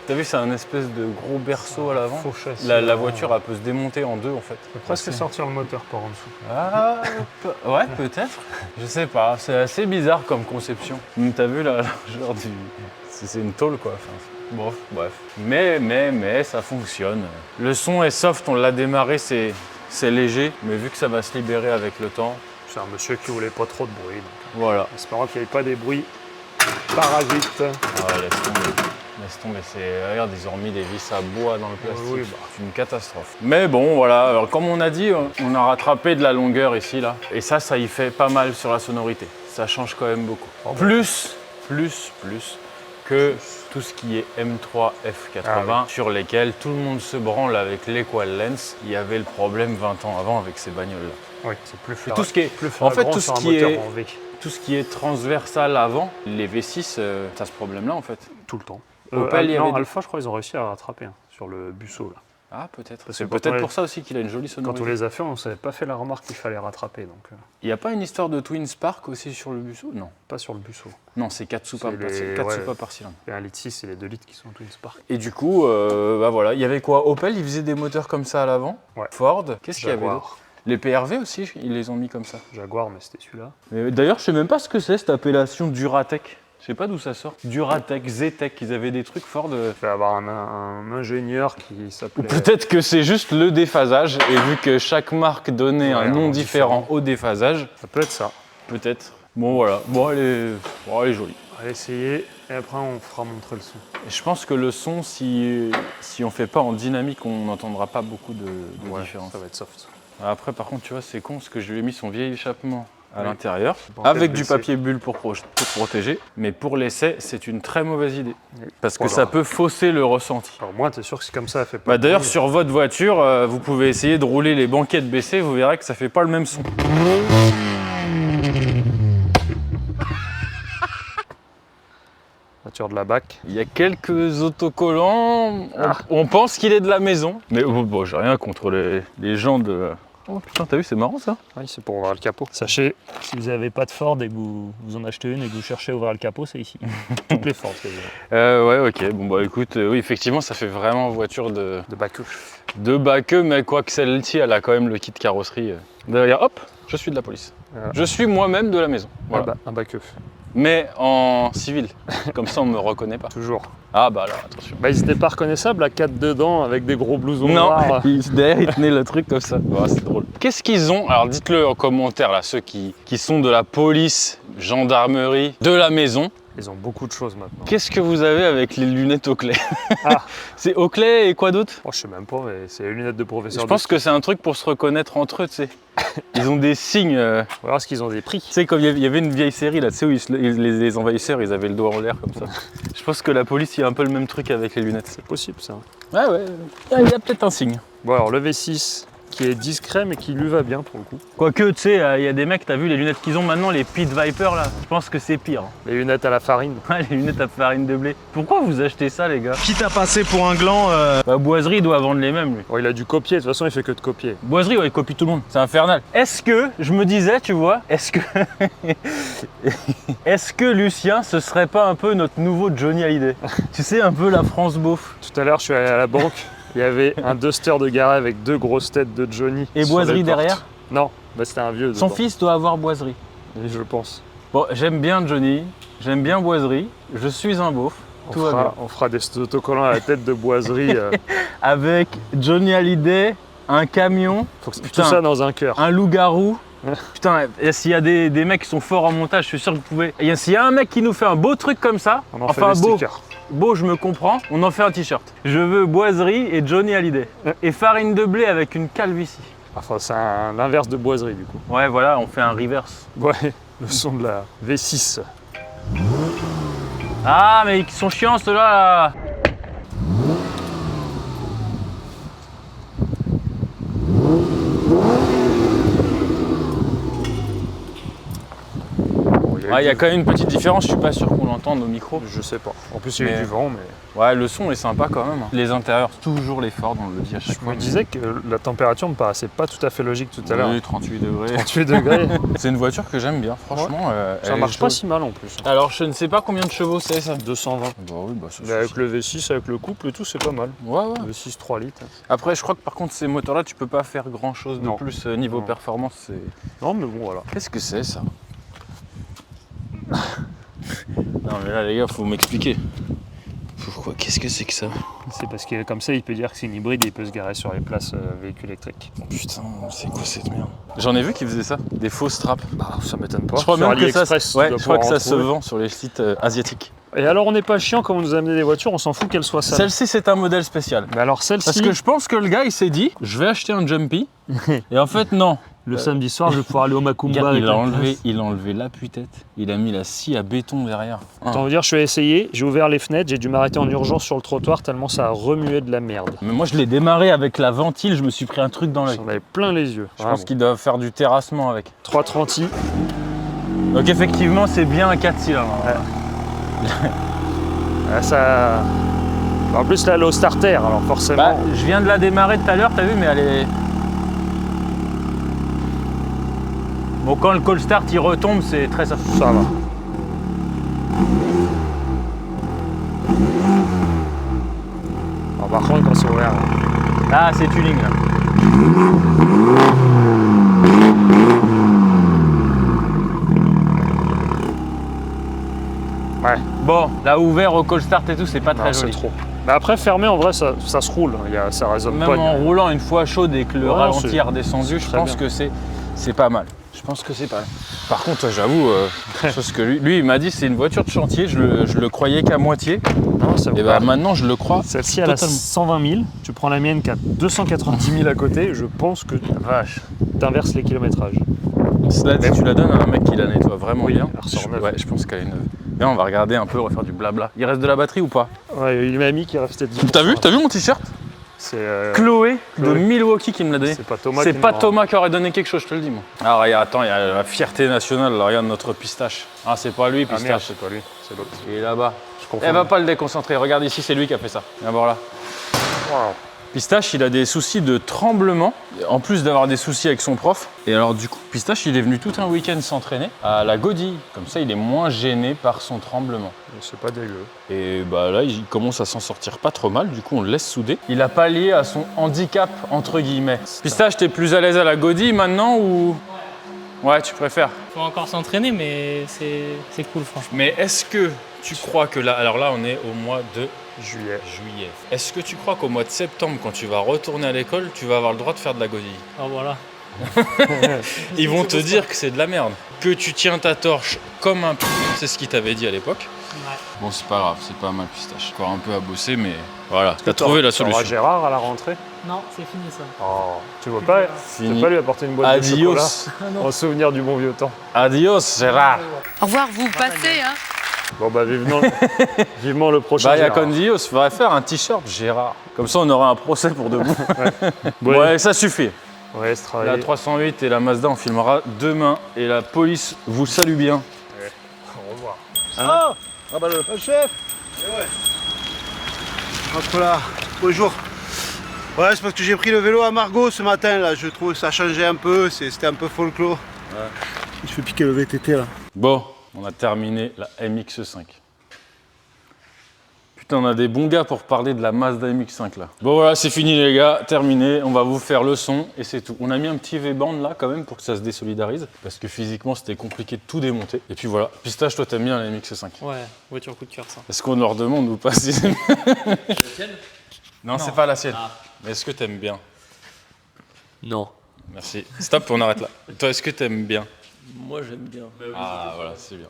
[SPEAKER 2] T'as vu, c'est un espèce de gros berceau à l'avant.
[SPEAKER 3] Faux châssis.
[SPEAKER 2] La voiture, elle peut se démonter en deux, en fait.
[SPEAKER 3] On peut presque sortir le moteur par en dessous.
[SPEAKER 2] Ah, ouais, peut-être. Je sais pas. C'est assez bizarre comme conception. T'as vu la largeur du... C'est une tôle, quoi. Enfin, bref. Mais ça fonctionne. Le son est soft, on l'a démarré, c'est léger. Mais vu que ça va se libérer avec le temps...
[SPEAKER 3] C'est un monsieur qui voulait pas trop de bruit. Donc,
[SPEAKER 2] voilà.
[SPEAKER 3] espérant qu'il n'y ait pas des bruits parasites.
[SPEAKER 2] Ah ouais, laisse tomber. Regarde, ils ont remis des vis à bois dans le plastique.
[SPEAKER 3] Oui,
[SPEAKER 2] C'est une catastrophe. Mais bon, voilà. Alors, comme on a dit, on a rattrapé de la longueur ici, là. Et ça y fait pas mal sur la sonorité. Ça change quand même beaucoup. Plus que tout ce qui est M3 F80, sur lesquels tout le monde se branle avec l'Equal Lens. Il y avait le problème 20 ans avant avec ces bagnoles-là.
[SPEAKER 3] Oui, c'est plus
[SPEAKER 2] Et tout ce qui est,
[SPEAKER 3] plus
[SPEAKER 2] en fait,
[SPEAKER 3] flagrant
[SPEAKER 2] tout
[SPEAKER 3] sur
[SPEAKER 2] ce
[SPEAKER 3] un
[SPEAKER 2] qui
[SPEAKER 3] moteur
[SPEAKER 2] est,
[SPEAKER 3] en V.
[SPEAKER 2] tout ce qui est transversal avant, les V6, t'as ce problème-là en fait.
[SPEAKER 3] Tout le temps.
[SPEAKER 2] Opel, il y avait
[SPEAKER 3] non,
[SPEAKER 2] des-
[SPEAKER 3] Alpha, je crois qu'ils ont réussi à rattraper sur le Busso. Là.
[SPEAKER 2] Ah, peut-être.
[SPEAKER 3] Parce
[SPEAKER 2] C'est
[SPEAKER 3] que quand
[SPEAKER 2] peut-être
[SPEAKER 3] on
[SPEAKER 2] pour ça aussi qu'il a une jolie
[SPEAKER 3] Quand on
[SPEAKER 2] sonorité.
[SPEAKER 3] les a fait, on ne s'avait pas fait la remarque qu'il fallait rattraper. Donc,
[SPEAKER 2] Il n'y a pas une histoire de Twin Spark aussi sur le Busso? Non.
[SPEAKER 3] pas sur le Busso.
[SPEAKER 2] Non, c'est 4 soupapes par cylindre.
[SPEAKER 3] Il y a 1,6 litre et les 2 litres qui sont Twin Spark.
[SPEAKER 2] Et du coup, bah voilà, il y avait quoi? Opel, il faisait des moteurs comme ça à l'avant.
[SPEAKER 3] Ouais.
[SPEAKER 2] Ford, qu'est-ce qu'il y avait
[SPEAKER 3] Jaguar.
[SPEAKER 2] d'autre? Les PRV aussi, ils les ont mis comme ça.
[SPEAKER 3] Jaguar, mais c'était celui-là.
[SPEAKER 2] D'ailleurs, je sais même pas ce que c'est cette appellation Duratec. Je sais pas d'où ça sort. Duratec, Zetec, ils avaient des trucs forts de...
[SPEAKER 3] Il va y avoir un ingénieur qui s'appelait...
[SPEAKER 2] Peut-être que c'est juste le déphasage, et vu que chaque marque donnait un nom différent au déphasage,
[SPEAKER 3] Ça peut être ça.
[SPEAKER 2] peut-être. Bon voilà, bon elle est jolie.
[SPEAKER 3] On va essayer et après on fera montrer le son.
[SPEAKER 2] Et je pense que le son, si on fait pas en dynamique, on n'entendra pas beaucoup de différence.
[SPEAKER 3] Ça va être soft.
[SPEAKER 2] Après par contre, tu vois, c'est con parce que je lui ai mis son vieil échappement à
[SPEAKER 3] Oui.
[SPEAKER 2] l'intérieur,
[SPEAKER 3] Banquette
[SPEAKER 2] avec du
[SPEAKER 3] baissée.
[SPEAKER 2] papier bulle pour protéger. Mais pour l'essai, c'est une très mauvaise idée.
[SPEAKER 3] Oui.
[SPEAKER 2] Parce que
[SPEAKER 3] Voilà.
[SPEAKER 2] ça peut fausser le ressenti.
[SPEAKER 3] Alors moi, t'es sûr que c'est comme ça, elle fait pas.
[SPEAKER 2] Bah,
[SPEAKER 3] de
[SPEAKER 2] d'ailleurs,
[SPEAKER 3] bruit.
[SPEAKER 2] sur votre voiture, vous pouvez essayer de rouler les banquettes baissées, vous verrez que ça fait pas le même son.
[SPEAKER 3] Voiture de la BAC.
[SPEAKER 2] Il y a quelques autocollants, on pense qu'il est de la maison. Mais bon, j'ai rien contre les gens de... Oh putain, t'as vu, c'est marrant ça.
[SPEAKER 3] Oui, c'est pour ouvrir le capot. Sachez, si vous n'avez pas de Ford et que vous en achetez une et que vous cherchez à ouvrir le capot, c'est ici. Toutes les Ford, quasiment.
[SPEAKER 2] Ouais, ok, bon bah écoute, oui, effectivement, ça fait vraiment voiture de
[SPEAKER 3] BAC.
[SPEAKER 2] baqueux, mais quoique celle-ci, elle a quand même le kit carrosserie. Derrière, hop, je suis de la police.
[SPEAKER 3] Voilà.
[SPEAKER 2] Je suis moi-même de la maison, voilà.
[SPEAKER 3] Un BAC.
[SPEAKER 2] Mais en civil, comme ça on me reconnaît pas.
[SPEAKER 3] Toujours.
[SPEAKER 2] Ah bah alors, attention.
[SPEAKER 3] Bah, ils étaient pas reconnaissables à 4 dedans avec des gros blousons
[SPEAKER 2] Non,
[SPEAKER 3] noirs.
[SPEAKER 2] derrière ils tenaient le truc comme ça. Ouais, c'est drôle. Qu'est-ce qu'ils ont? Alors dites-le en commentaire là, ceux qui sont de la police, gendarmerie, de la maison.
[SPEAKER 3] Ils ont beaucoup de choses maintenant.
[SPEAKER 2] Qu'est-ce que vous avez avec les lunettes Oakley?
[SPEAKER 3] Ah.
[SPEAKER 2] C'est Oakley et quoi d'autre?
[SPEAKER 3] Oh, je sais même pas, mais c'est les lunettes de professeur.
[SPEAKER 2] Je pense que c'est un truc pour se reconnaître entre eux, tu sais. Ils ont des signes.
[SPEAKER 3] On va voir ce qu'ils ont des prix.
[SPEAKER 2] Tu sais, comme il y avait une vieille série là, tu sais, où les envahisseurs, ils avaient le doigt en l'air comme ça. Je pense que la police, il y a un peu le même truc avec les lunettes.
[SPEAKER 3] C'est possible ça.
[SPEAKER 2] Ouais, il y a peut-être un signe.
[SPEAKER 3] Bon, alors le V6 qui est discret mais qui lui va bien pour le coup.
[SPEAKER 2] Quoique, tu sais, il y a des mecs, t'as vu les lunettes qu'ils ont maintenant, les Pit Viper là. Je pense que c'est pire.
[SPEAKER 3] Les lunettes à la farine.
[SPEAKER 2] Ouais, les lunettes à farine de blé. Pourquoi vous achetez ça, les gars?
[SPEAKER 1] Quitte à passer pour un gland,
[SPEAKER 2] Bah, Boiserie doit vendre les mêmes, lui.
[SPEAKER 3] Oh, il a dû copier, de toute façon il fait que de copier.
[SPEAKER 2] Boiserie, ouais, il copie tout le monde. C'est infernal. Est-ce que, je me disais, tu vois, est-ce que Lucien, ce serait pas un peu notre nouveau Johnny Hallyday? Tu sais, un peu la France beauf.
[SPEAKER 3] Tout à l'heure je suis allé à la banque, il y avait un Duster de garage avec 2 grosses têtes de Johnny.
[SPEAKER 2] Et
[SPEAKER 3] sur
[SPEAKER 2] Boiserie
[SPEAKER 3] les portes.
[SPEAKER 2] derrière?
[SPEAKER 3] Non, bah c'était un vieux.
[SPEAKER 2] Son
[SPEAKER 3] dedans.
[SPEAKER 2] fils doit avoir Boiserie.
[SPEAKER 3] Je pense.
[SPEAKER 2] Bon, j'aime bien Johnny, j'aime bien Boiserie, je suis un beauf. Tout va bien.
[SPEAKER 3] On fera des autocollants à la tête de Boiserie.
[SPEAKER 2] Avec Johnny Hallyday, un camion,
[SPEAKER 3] Tout ça dans un cœur.
[SPEAKER 2] un loup-garou. Putain, s'il y a des mecs qui sont forts en montage, je suis sûr que vous pouvez. S'il y a un mec qui nous fait un beau truc comme ça,
[SPEAKER 3] On en
[SPEAKER 2] enfin
[SPEAKER 3] fait des
[SPEAKER 2] beau,
[SPEAKER 3] stickers.
[SPEAKER 2] beau, je me comprends, on en fait un t-shirt. Je veux Boiserie et Johnny Hallyday. Et farine de blé avec une calvitie.
[SPEAKER 3] Enfin, c'est l'inverse de Boiserie du coup.
[SPEAKER 2] Ouais, voilà, on fait un reverse.
[SPEAKER 3] Ouais, le son de la V6.
[SPEAKER 2] Ah, mais ils sont chiants ceux-là là.
[SPEAKER 3] Bon,
[SPEAKER 2] Il y a quand même une petite différence, je suis pas sûr qu'on l'entende au micro.
[SPEAKER 3] Je sais pas. En plus, il y a eu
[SPEAKER 2] Mais-
[SPEAKER 3] du vent, mais.
[SPEAKER 2] Ouais, le son est sympa quand même. Les intérieurs, toujours l'effort, on le dit à chaque
[SPEAKER 3] Je
[SPEAKER 2] fois.
[SPEAKER 3] me disais que la température me paraissait pas tout à fait logique tout à l'heure.
[SPEAKER 2] Oui, 38 degrés.
[SPEAKER 3] 38 degrés.
[SPEAKER 2] C'est une voiture que j'aime bien, franchement.
[SPEAKER 3] Ça
[SPEAKER 2] elle
[SPEAKER 3] marche
[SPEAKER 2] est
[SPEAKER 3] pas
[SPEAKER 2] chaude.
[SPEAKER 3] si mal en plus.
[SPEAKER 2] Alors, je ne sais pas combien de chevaux c'est ça.
[SPEAKER 3] 220.
[SPEAKER 2] Bah oui, bah ça
[SPEAKER 3] Mais avec le V6, avec le couple et tout, c'est pas mal.
[SPEAKER 2] Ouais.
[SPEAKER 3] V6 3 litres.
[SPEAKER 2] Après, je crois que par contre, ces moteurs-là, tu peux pas faire grand chose de
[SPEAKER 3] Non.
[SPEAKER 2] plus niveau
[SPEAKER 3] Non.
[SPEAKER 2] performance.
[SPEAKER 3] Non, mais bon, voilà.
[SPEAKER 2] Qu'est-ce que c'est ça? Non, mais là, les gars, faut m'expliquer. Pourquoi? Qu'est-ce que c'est que ça?
[SPEAKER 3] C'est parce que comme ça, il peut dire que c'est une hybride et il peut se garer sur les places véhicules électriques.
[SPEAKER 2] Putain, c'est quoi cette merde? J'en ai vu qui faisaient ça, des fausses trappes.
[SPEAKER 3] Bah, ça m'étonne pas.
[SPEAKER 2] Je crois
[SPEAKER 3] Sur
[SPEAKER 2] même que ça,
[SPEAKER 3] AliExpress,
[SPEAKER 2] ouais,
[SPEAKER 3] tu dois
[SPEAKER 2] je crois que
[SPEAKER 3] pouvoir
[SPEAKER 2] ça
[SPEAKER 3] en
[SPEAKER 2] se
[SPEAKER 3] trouver.
[SPEAKER 2] vend sur les sites asiatiques.
[SPEAKER 3] Et alors, on n'est pas chiant quand on nous a amené des voitures, on s'en fout qu'elles soient sales.
[SPEAKER 2] Celle-ci, c'est un modèle spécial.
[SPEAKER 3] Mais alors, celle-ci,
[SPEAKER 2] Parce que je pense que le gars, il s'est dit, je vais acheter un Jumpy. Et en fait, non.
[SPEAKER 3] le samedi soir, je vais pouvoir aller au Macumba.
[SPEAKER 2] Regarde,
[SPEAKER 3] avec
[SPEAKER 2] il a enlevé l'appui-tête. Il a mis la scie à béton derrière.
[SPEAKER 3] Autant vous dire, je suis essayé, j'ai ouvert les fenêtres, j'ai dû m'arrêter en urgence sur le trottoir tellement ça a remué de la merde.
[SPEAKER 2] Mais moi, je l'ai démarré avec la ventile, je me suis pris un truc dans l'œil.
[SPEAKER 3] J'en avais plein les yeux.
[SPEAKER 2] Je pense qu'il doit faire du terrassement avec.
[SPEAKER 3] 330i.
[SPEAKER 2] Donc effectivement, c'est bien un 4 cylindres.
[SPEAKER 3] Ça... En plus, là, elle est au starter, alors forcément.
[SPEAKER 2] Bah, je viens de la démarrer tout à l'heure, t'as vu, mais elle est... Bon, quand le call start, il retombe, c'est très ça.
[SPEAKER 3] Ça va. Alors, par contre, quand c'est ouvert.
[SPEAKER 2] Ah, c'est tuning là. Bon, là ouvert au call start et tout, c'est pas très
[SPEAKER 3] Non, c'est
[SPEAKER 2] joli.
[SPEAKER 3] trop. Mais après, fermé, en vrai, ça se roule. Ça résonne
[SPEAKER 2] Même
[SPEAKER 3] pas.
[SPEAKER 2] en roulant une fois chaude et que le
[SPEAKER 3] Ouais,
[SPEAKER 2] ralenti
[SPEAKER 3] c'est-
[SPEAKER 2] est redescendu, je
[SPEAKER 3] très
[SPEAKER 2] pense
[SPEAKER 3] bien.
[SPEAKER 2] que c'est pas mal. Je pense que c'est pas mal. Par contre, j'avoue, chose que lui il m'a dit c'est une voiture de chantier, je le croyais qu'à moitié.
[SPEAKER 3] Non, ça
[SPEAKER 2] Et
[SPEAKER 3] vaut
[SPEAKER 2] bah
[SPEAKER 3] pas.
[SPEAKER 2] maintenant je le crois.
[SPEAKER 3] Celle-ci, elle a
[SPEAKER 2] totalement.
[SPEAKER 3] 120 000. Tu prends la mienne qui a 290 000 à côté. Je pense que
[SPEAKER 2] Vache.
[SPEAKER 3] t'inverses les kilométrages.
[SPEAKER 2] Cela dit, tu la donnes à un mec qui la nettoie vraiment
[SPEAKER 3] Oui,
[SPEAKER 2] bien.
[SPEAKER 3] elle ressort neuve.
[SPEAKER 2] Ouais, je pense qu'elle est neuve. Bien, on va regarder un peu, on va faire du blabla. Il reste de la batterie ou pas?
[SPEAKER 3] Ouais, il m'a mis qu'il restait 10%.
[SPEAKER 2] T'as vu mon t-shirt?
[SPEAKER 3] C'est
[SPEAKER 2] Chloé de
[SPEAKER 3] Chloé.
[SPEAKER 2] Milwaukee qui me l'a donné.
[SPEAKER 3] C'est pas Thomas.
[SPEAKER 2] C'est
[SPEAKER 3] qui
[SPEAKER 2] pas
[SPEAKER 3] me l'a-
[SPEAKER 2] Thomas qui aurait donné quelque chose, je te le dis moi. Alors regarde, attends, il y a la fierté nationale, là, regarde notre pistache. Ah c'est pas lui,
[SPEAKER 3] Ah merde,
[SPEAKER 2] pistache.
[SPEAKER 3] c'est pas lui, c'est l'autre.
[SPEAKER 2] Il est là-bas.
[SPEAKER 3] Je confonds.
[SPEAKER 2] Elle va pas le déconcentrer, regarde ici, c'est lui qui a fait ça. Viens voir là.
[SPEAKER 3] Wow.
[SPEAKER 2] Pistache, il a des soucis de tremblement, en plus d'avoir des soucis avec son prof. Et alors du coup, Pistache, il est venu tout un week-end s'entraîner à la Godille. Comme ça, il est moins gêné par son tremblement.
[SPEAKER 3] C'est pas dégueu.
[SPEAKER 2] Et bah là, il commence à s'en sortir pas trop mal, du coup on le laisse souder. Il a pallié à son handicap, entre guillemets. Pistache, t'es plus à l'aise à la Godille maintenant ou... Ouais, tu préfères.
[SPEAKER 6] Faut encore s'entraîner, mais c'est cool, franchement.
[SPEAKER 2] Mais est-ce que tu crois que là... Alors là, on est au mois de
[SPEAKER 3] Juillet.
[SPEAKER 2] juillet. Est-ce que tu crois qu'au mois de septembre, quand tu vas retourner à l'école, tu vas avoir le droit de faire de la Godille?
[SPEAKER 6] Ah voilà.
[SPEAKER 2] Ils vont te dire que c'est de la merde. Que tu tiens ta torche comme un p***, c'est ce qu'ils t'avaient dit à l'époque.
[SPEAKER 6] Ouais.
[SPEAKER 2] Bon, c'est pas grave, c'est pas mal Pistache. Encore un peu à bosser, mais voilà, t'as trouvé la
[SPEAKER 3] T'auras
[SPEAKER 2] solution.
[SPEAKER 3] Gérard à la rentrée.
[SPEAKER 6] Non, c'est fini ça.
[SPEAKER 3] Oh, tu veux pas,
[SPEAKER 2] Fini.
[SPEAKER 3] lui apporter une boîte de chocolat
[SPEAKER 2] Adios.
[SPEAKER 3] en souvenir du bon vieux temps.
[SPEAKER 2] Adios, Gérard.
[SPEAKER 7] Au revoir, vous passez, hein.
[SPEAKER 3] Bon bah vivement le prochain.
[SPEAKER 2] Bah, il y a
[SPEAKER 3] Gérard.
[SPEAKER 2] Condios, il faudrait faire un t-shirt Gérard. Comme ça, on aurait un procès pour debout.
[SPEAKER 3] Ouais,
[SPEAKER 2] Ouais, ça suffit.
[SPEAKER 3] ouais, c'est
[SPEAKER 2] La
[SPEAKER 3] travailler.
[SPEAKER 2] 308 et la Mazda, on filmera demain. Et la police vous salue bien.
[SPEAKER 3] Au revoir.
[SPEAKER 5] Ah bah le chef. Entre là, bonjour. Ouais, c'est parce que j'ai pris le vélo à Margot ce matin là, je trouve que ça changeait un peu, c'était un peu folklore. Ouais. Je fais piquer le VTT là.
[SPEAKER 2] Bon, on a terminé la MX5. Putain, on a des bons gars pour parler de la Mazda MX5 là. Bon voilà, c'est fini les gars, terminé. On va vous faire le son et c'est tout. On a mis un petit V-band là quand même pour que ça se désolidarise. Parce que physiquement, c'était compliqué de tout démonter. Et puis voilà. Pistache, toi t'aimes bien la MX5.
[SPEAKER 6] Ouais, voiture coup de cœur ça.
[SPEAKER 2] Est-ce qu'on leur demande ou pas si c'est bien? Non, c'est pas la sienne. Mais est-ce que t'aimes bien?
[SPEAKER 8] Non.
[SPEAKER 2] Merci. Stop, on arrête là. Toi, est-ce que t'aimes bien?
[SPEAKER 8] Moi j'aime bien.
[SPEAKER 2] Ah voilà, c'est bien.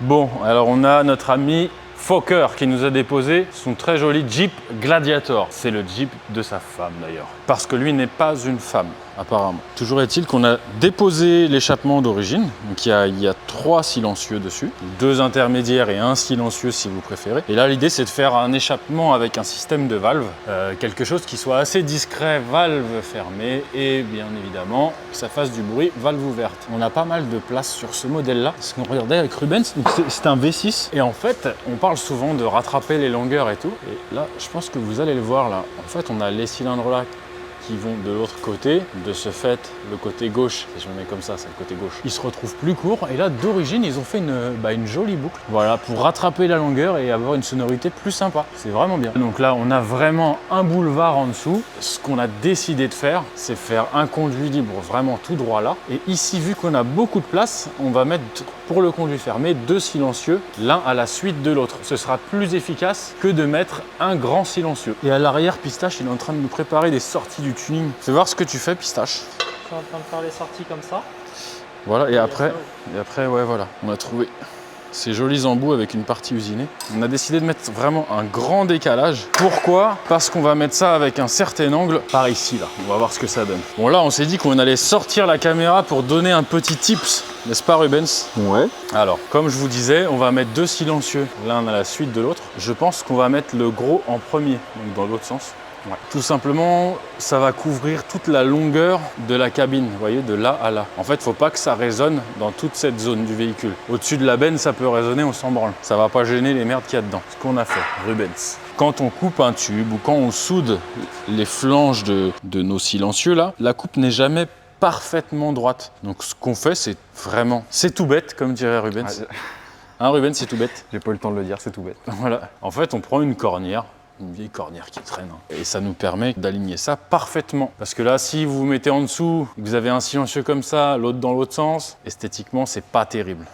[SPEAKER 2] Bon, alors on a notre ami Fokker qui nous a déposé son très joli Jeep Gladiator. C'est le Jeep de sa femme d'ailleurs. Parce que lui n'est pas une femme, apparemment. Toujours est-il qu'on a déposé l'échappement d'origine. Donc il y a 3 silencieux dessus, 2 intermédiaires et 1 silencieux si vous préférez. Et là l'idée c'est de faire un échappement avec un système de valve. Quelque chose qui soit assez discret, valve fermée et bien évidemment que ça fasse du bruit, valve ouverte. On a pas mal de place sur ce modèle-là. Ce qu'on regardait avec Rubens, c'est un V6. Et en fait, on parle souvent de rattraper les longueurs et tout. Et là, je pense que vous allez le voir là. En fait, on a les cylindres là qui vont de l'autre côté. De ce fait, le côté gauche, si je me mets comme ça, c'est le côté gauche, il se retrouve plus court. Et là, d'origine, ils ont fait une jolie boucle. Voilà, pour rattraper la longueur et avoir une sonorité plus sympa. C'est vraiment bien. Donc là, on a vraiment un boulevard en dessous. Ce qu'on a décidé de faire, c'est faire un conduit libre vraiment tout droit là. Et ici, vu qu'on a beaucoup de place, on va mettre pour le conduit fermé 2 silencieux, l'un à la suite de l'autre. Ce sera plus efficace que de mettre un grand silencieux. Et à l'arrière, Pistache, il est en train de nous préparer des sorties du tuning. Fais voir ce que tu fais, Pistache.
[SPEAKER 6] Je suis en train de faire les sorties comme ça.
[SPEAKER 2] Voilà, et après, ouais, voilà, on a trouvé ces jolis embouts avec une partie usinée. On a décidé de mettre vraiment un grand décalage. Pourquoi? Parce qu'on va mettre ça avec un certain angle par ici, là. On va voir ce que ça donne. Bon, là, on s'est dit qu'on allait sortir la caméra pour donner un petit tips, n'est-ce pas, Rubens?
[SPEAKER 3] Ouais.
[SPEAKER 2] Alors, comme je vous disais, on va mettre 2 silencieux, l'un à la suite de l'autre. Je pense qu'on va mettre le gros en premier, donc dans l'autre sens. Ouais. Tout simplement, ça va couvrir toute la longueur de la cabine, vous voyez, de là à là. En fait, il ne faut pas que ça résonne dans toute cette zone du véhicule. Au-dessus de la benne, ça peut résonner, on s'en branle. Ça ne va pas gêner les merdes qu'il y a dedans. Ce qu'on a fait, Rubens. Quand on coupe un tube ou quand on soude les flanges de nos silencieux là, la coupe n'est jamais parfaitement droite. Donc ce qu'on fait, c'est vraiment... C'est tout bête, comme dirait Rubens. Hein, Rubens, c'est tout bête.
[SPEAKER 3] J'ai pas eu le temps de le dire, c'est tout bête.
[SPEAKER 2] Voilà. En fait, on prend une cornière, une vieille cornière qui traîne. Et ça nous permet d'aligner ça parfaitement. Parce que là, si vous vous mettez en dessous, vous avez un silencieux comme ça, l'autre dans l'autre sens, esthétiquement, c'est pas terrible.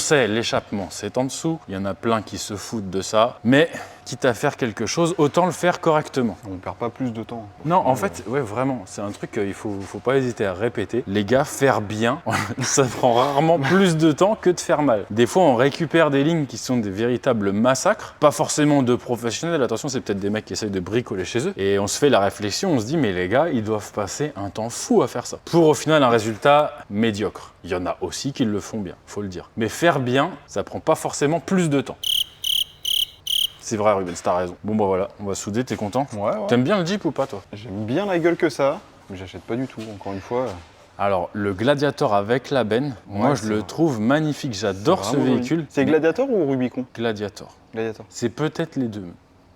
[SPEAKER 2] sait, l'échappement, c'est en dessous. Il y en a plein qui se foutent de ça. Mais quitte à faire quelque chose, autant le faire correctement.
[SPEAKER 9] On perd pas plus de temps.
[SPEAKER 2] Non, en fait, ouais, vraiment, c'est un truc qu'il faut pas hésiter à répéter. Les gars, faire bien, ça prend rarement plus de temps que de faire mal. Des fois, on récupère des lignes qui sont des véritables massacres. Pas forcément de professionnels, attention, c'est peut-être des mecs qui essayent de bricoler chez eux. Et on se fait la réflexion, on se dit, mais les gars, ils doivent passer un temps fou à faire ça. Pour au final, un résultat médiocre. Il y en a aussi qui le font bien, faut le dire. Mais faire bien, ça prend pas forcément plus de temps. C'est vrai, Rubens, t'as raison. Bon, bah voilà, on va souder, t'es content?
[SPEAKER 9] Ouais.
[SPEAKER 2] T'aimes bien le Jeep ou pas, toi?
[SPEAKER 9] J'aime bien la gueule que ça, mais j'achète pas du tout, encore une fois.
[SPEAKER 2] Alors, le Gladiator avec la benne, moi je le trouve magnifique, j'adore ce véhicule.
[SPEAKER 9] C'est Gladiator ou Rubicon?
[SPEAKER 2] Gladiator.
[SPEAKER 9] Gladiator.
[SPEAKER 2] C'est peut-être les deux.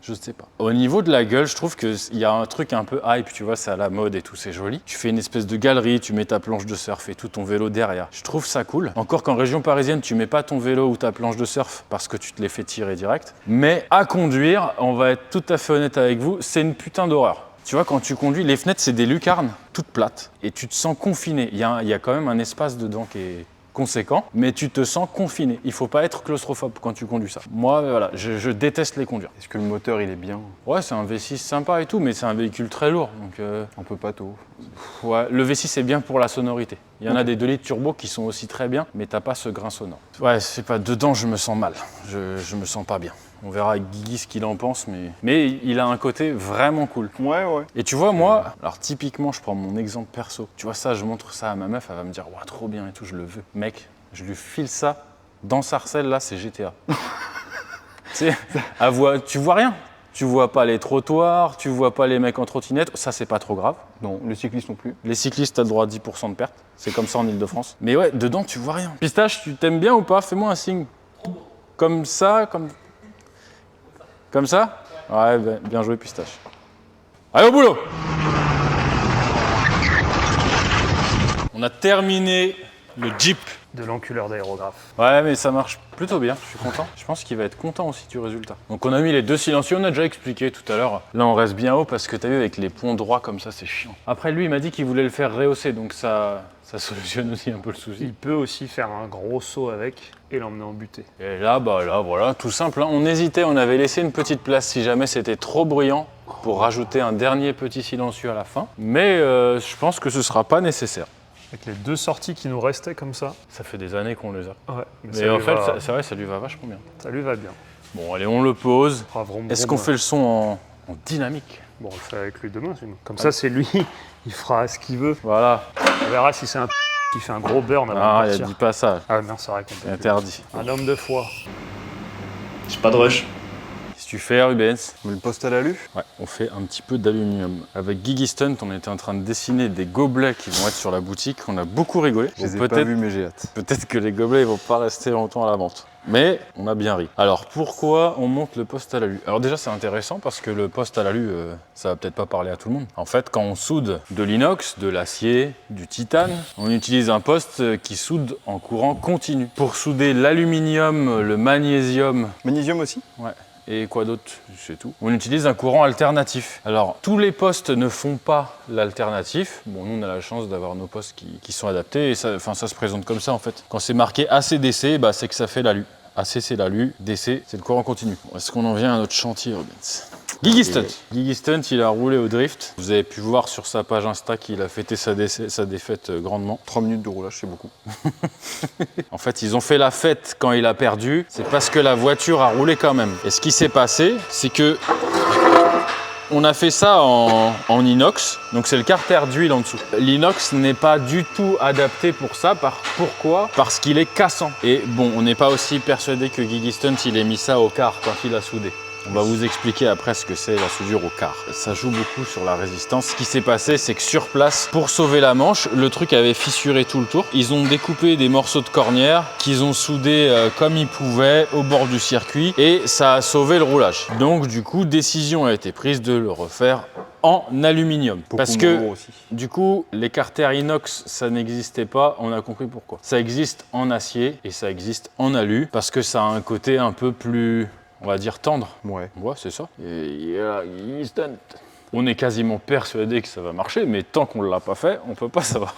[SPEAKER 2] Je sais pas. Au niveau de la gueule, je trouve qu'il y a un truc un peu hype, tu vois, c'est à la mode et tout, c'est joli. Tu fais une espèce de galerie, tu mets ta planche de surf et tout ton vélo derrière. Je trouve ça cool. Encore qu'en région parisienne, tu mets pas ton vélo ou ta planche de surf parce que tu te les fais tirer direct. Mais à conduire, on va être tout à fait honnête avec vous, c'est une putain d'horreur. Tu vois, quand tu conduis, les fenêtres, c'est des lucarnes toutes plates et tu te sens confiné. Il y a quand même un espace dedans qui est conséquent, mais tu te sens confiné. Il faut pas être claustrophobe quand tu conduis ça. Moi, voilà, je déteste les conduire.
[SPEAKER 9] Est-ce que le moteur, il est bien?
[SPEAKER 2] Ouais, c'est un V6 sympa et tout, mais c'est un véhicule très lourd. Donc,
[SPEAKER 9] un peu pâteau.
[SPEAKER 2] Ouais, le V6 c'est bien pour la sonorité. Il y en a des 2 litres turbo qui sont aussi très bien, mais t'as pas ce grain sonore. Ouais, c'est pas dedans, je me sens mal. Je me sens pas bien. On verra avec Guigui ce qu'il en pense, mais il a un côté vraiment cool.
[SPEAKER 9] Ouais.
[SPEAKER 2] Et tu vois, moi, alors typiquement, je prends mon exemple perso. Tu vois ça, je montre ça à ma meuf, elle va me dire, ouais, trop bien et tout, je le veux. Mec, je lui file ça dans Sarcelles, là, c'est GTA. Tu sais, tu vois rien. Tu vois pas les trottoirs, tu vois pas les mecs en trottinette, ça c'est pas trop grave.
[SPEAKER 9] Non, les cyclistes non plus.
[SPEAKER 2] Les cyclistes, t'as le droit à 10% de perte, c'est comme ça en Ile-de-France. Mais ouais, dedans tu vois rien. Pistache, tu t'aimes bien ou pas? Fais-moi un signe. Comme ça, comme ça? Ouais, bien joué Pistache. Allez au boulot! On a terminé le Jeep.
[SPEAKER 3] De l'enculeur d'aérographe.
[SPEAKER 2] Ouais, mais ça marche plutôt bien, je suis content. Je pense qu'il va être content aussi du résultat. Donc on a mis les 2 silencieux, on a déjà expliqué tout à l'heure. Là on reste bien haut parce que t'as vu avec les ponts droits comme ça, c'est chiant. Après lui il m'a dit qu'il voulait le faire rehausser, donc ça solutionne aussi un peu le souci.
[SPEAKER 3] Il peut aussi faire un gros saut avec et l'emmener en butée.
[SPEAKER 2] Et là, voilà, tout simple. Hein. On hésitait, on avait laissé une petite place si jamais c'était trop bruyant pour rajouter un dernier petit silencieux à la fin. Mais je pense que ce sera pas nécessaire.
[SPEAKER 3] Avec les 2 sorties qui nous restaient comme ça.
[SPEAKER 2] Ça fait des années qu'on les a.
[SPEAKER 3] Ouais.
[SPEAKER 2] Mais en fait, c'est vrai, ça lui va vachement bien.
[SPEAKER 3] Ça lui va bien.
[SPEAKER 2] Bon, allez, on le pose.
[SPEAKER 3] Vroom,
[SPEAKER 2] Est-ce
[SPEAKER 3] vroom.
[SPEAKER 2] qu'on fait le son en dynamique?
[SPEAKER 3] Bon, on le fait avec lui demain, sinon. Comme ça, c'est lui, il fera ce qu'il veut.
[SPEAKER 2] Voilà.
[SPEAKER 3] On verra si c'est un qui fait un gros burn avant
[SPEAKER 2] Ah,
[SPEAKER 3] de
[SPEAKER 2] il
[SPEAKER 3] partir.
[SPEAKER 2] dit pas ça.
[SPEAKER 3] Ah non, c'est vrai qu'on peut
[SPEAKER 2] C'est interdit.
[SPEAKER 3] plus. Un homme de foi.
[SPEAKER 1] J'ai pas de rush.
[SPEAKER 2] Qu'est-ce que tu fais, Rubens?
[SPEAKER 9] On met le poste à l'alu?
[SPEAKER 2] Ouais, on fait un petit peu d'aluminium. Avec Guigui Stunt, on était en train de dessiner des gobelets qui vont être sur la boutique. On a beaucoup rigolé.
[SPEAKER 9] Je les ai
[SPEAKER 2] Donc
[SPEAKER 9] pas vus, mais j'ai hâte.
[SPEAKER 2] Peut-être que les gobelets ils vont pas rester longtemps à la vente. Mais on a bien ri. Alors pourquoi on monte le poste à l'alu? Alors déjà c'est intéressant parce que le poste à l'alu, ça va peut-être pas parler à tout le monde. En fait quand on soude de l'inox, de l'acier, du titane, on utilise un poste qui soude en courant continu. Pour souder l'aluminium, le magnésium...
[SPEAKER 9] Magnésium aussi?
[SPEAKER 2] Ouais. Et quoi d'autre? C'est tout. On utilise un courant alternatif. Alors, tous les postes ne font pas l'alternatif. Bon, nous, on a la chance d'avoir nos postes qui sont adaptés. Et ça se présente comme ça, en fait. Quand c'est marqué ACDC, bah, c'est que ça fait l'alu. AC, c'est l'alu. DC, c'est le courant continu. Est-ce qu'on en vient à notre chantier, Rubens? Guigui Stunt. Guigui Stunt, il a roulé au drift. Vous avez pu voir sur sa page Insta qu'il a fêté sa défaite grandement.
[SPEAKER 9] 3 minutes de roulage, c'est beaucoup.
[SPEAKER 2] En fait, ils ont fait la fête quand il a perdu. C'est parce que la voiture a roulé quand même. Et ce qui s'est passé, c'est que on a fait ça en inox, donc c'est le carter d'huile en dessous. L'inox n'est pas du tout adapté pour ça. Pourquoi? Parce qu'il est cassant. Et bon, on n'est pas aussi persuadé que Guigui Stunt, il ait mis ça au quart quand il a soudé. On va vous expliquer après ce que c'est la soudure au quart. Ça joue beaucoup sur la résistance. Ce qui s'est passé, c'est que sur place, pour sauver la manche, le truc avait fissuré tout le tour. Ils ont découpé des morceaux de cornière qu'ils ont soudés comme ils pouvaient au bord du circuit et ça a sauvé le roulage. Donc du coup, décision a été prise de le refaire en aluminium. Parce que du coup, les carters inox, ça n'existait pas, on a compris pourquoi. Ça existe en acier et ça existe en alu parce que ça a un côté un peu plus... on va dire tendre.
[SPEAKER 9] Ouais.
[SPEAKER 2] Ouais, c'est ça. Et Guigui Stunt. On est quasiment persuadé que ça va marcher, mais tant qu'on ne l'a pas fait, on peut pas savoir.